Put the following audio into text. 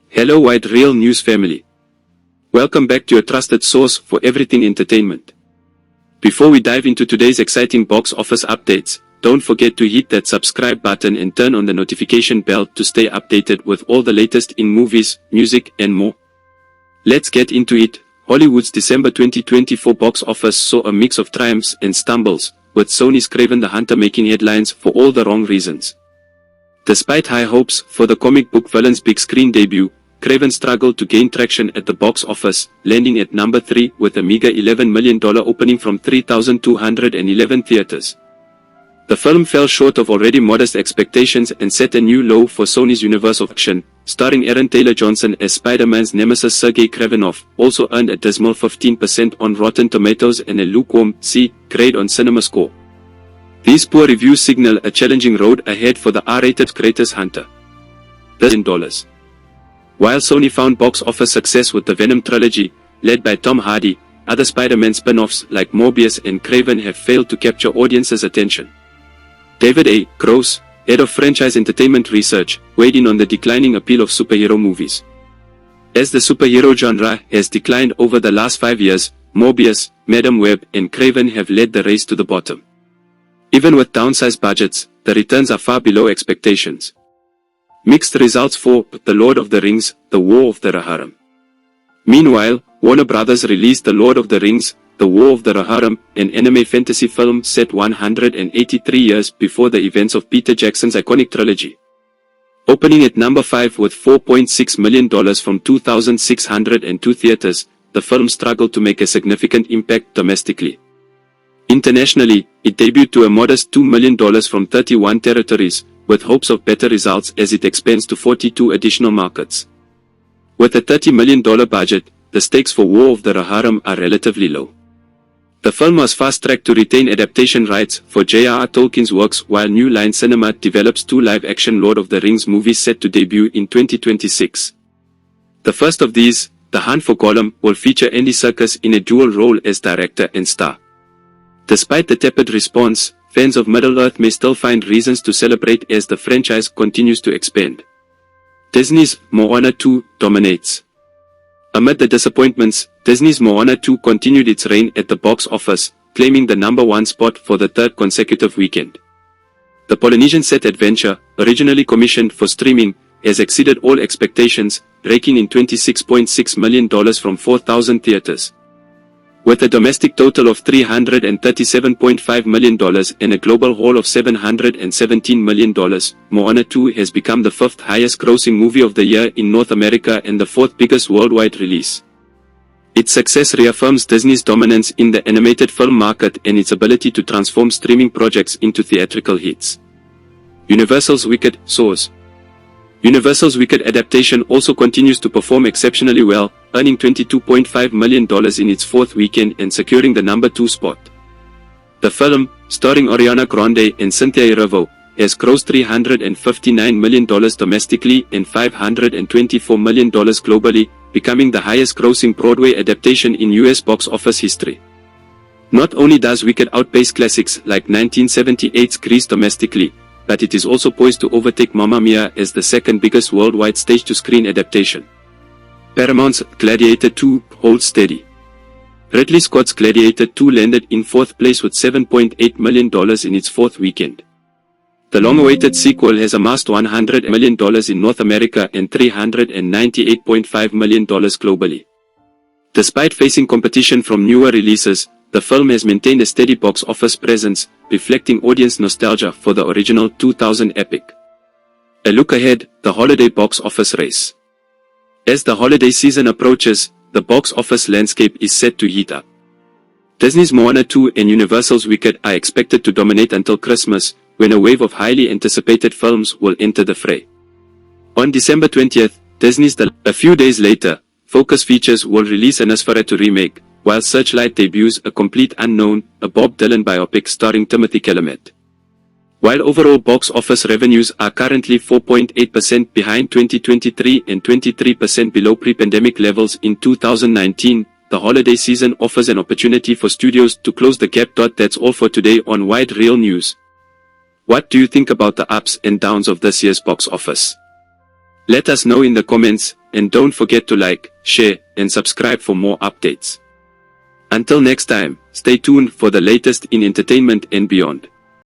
Hello Wide Real News family. Welcome back to your trusted source for everything entertainment. Before we dive into today's exciting box office updates, don't forget to hit that subscribe button and turn on the notification bell to stay updated with all the latest in movies, music, and more. Let's get into it. Hollywood's December 2024 box office saw a mix of triumphs and stumbles, with Sony's Kraven the Hunter making headlines for all the wrong reasons. Despite high hopes for the comic book villain's big screen debut, Kraven struggled to gain traction at the box office, landing at number 3 with a meager $11 million opening from 3,211 theaters. The film fell short of already modest expectations and set a new low for Sony's universe of action, starring Aaron Taylor Johnson as Spider-Man's nemesis Sergei Kravenov, also earned a dismal 15% on Rotten Tomatoes and a lukewarm C grade on CinemaScore. These poor reviews signal a challenging road ahead for the R-rated Kratos Hunter. $1 While Sony found box office success with the Venom trilogy, led by Tom Hardy, other Spider-Man spin-offs like Morbius and Kraven have failed to capture audiences' attention. David A. Gross, head of franchise entertainment research, weighed in on the declining appeal of superhero movies. As the superhero genre has declined over the last 5 years, Morbius, Madam Web, and Kraven have led the race to the bottom. Even with downsized budgets, the returns are far below expectations. Mixed results for The Lord of the Rings, The War of the Rohirrim. Meanwhile, Warner Brothers released The Lord of the Rings, The War of the Rohirrim, an anime fantasy film set 183 years before the events of Peter Jackson's iconic trilogy. Opening at number 5 with $4.6 million from 2,602 theaters, the film struggled to make a significant impact domestically. Internationally, it debuted to a modest $2 million from 31 territories, with hopes of better results as it expands to 42 additional markets. With a $30 million budget, the stakes for War of the Rohirrim are relatively low. The film was fast-tracked to retain adaptation rights for J.R.R. Tolkien's works, while New Line Cinema develops 2 live-action Lord of the Rings movies set to debut in 2026. The first of these, The Hunt for Gollum, will feature Andy Serkis in a dual role as director and star. Despite the tepid response, fans of Middle-earth may still find reasons to celebrate as the franchise continues to expand. Disney's Moana 2 dominates. Amid the disappointments, Disney's Moana 2 continued its reign at the box office, claiming the number 1 spot for the 3rd consecutive weekend. The Polynesian-set adventure, originally commissioned for streaming, has exceeded all expectations, raking in $26.6 million from 4,000 theaters. With a domestic total of $337.5 million and a global haul of $717 million, Moana 2 has become the 5th highest-grossing movie of the year in North America and the 4th biggest worldwide release. Its success reaffirms Disney's dominance in the animated film market and its ability to transform streaming projects into theatrical hits. Universal's Wicked soars. Universal's Wicked adaptation also continues to perform exceptionally well, earning $22.5 million in its 4th weekend and securing the number 2 spot. The film, starring Ariana Grande and Cynthia Erivo, has grossed $359 million domestically and $524 million globally, becoming the highest-grossing Broadway adaptation in U.S. box office history. Not only does Wicked outpace classics like 1978's Grease domestically, but it is also poised to overtake Mamma Mia as the 2nd biggest worldwide stage-to-screen adaptation. Paramount's Gladiator 2 holds steady. Ridley Scott's Gladiator 2 landed in 4th place with $7.8 million in its 4th weekend. The long-awaited sequel has amassed $100 million in North America and $398.5 million globally. Despite facing competition from newer releases, the film has maintained a steady box office presence, reflecting audience nostalgia for the original 2000 epic. A look ahead, the holiday box office race. As the holiday season approaches, the box office landscape is set to heat up. Disney's Moana 2 and Universal's Wicked are expected to dominate until Christmas, when a wave of highly anticipated films will enter the fray. On December 20th, Disney's A few days later, Focus Features will release a Nosferatu remake, while Searchlight debuts A Complete Unknown, a Bob Dylan biopic starring Timothy Chalamet. While overall box office revenues are currently 4.8% behind 2023 and 23% below pre-pandemic levels in 2019, the holiday season offers an opportunity for studios to close the gap. That's all for today on Wide Real News. What do you think about the ups and downs of this year's box office? Let us know in the comments, and don't forget to like, share, and subscribe for more updates. Until next time, stay tuned for the latest in entertainment and beyond.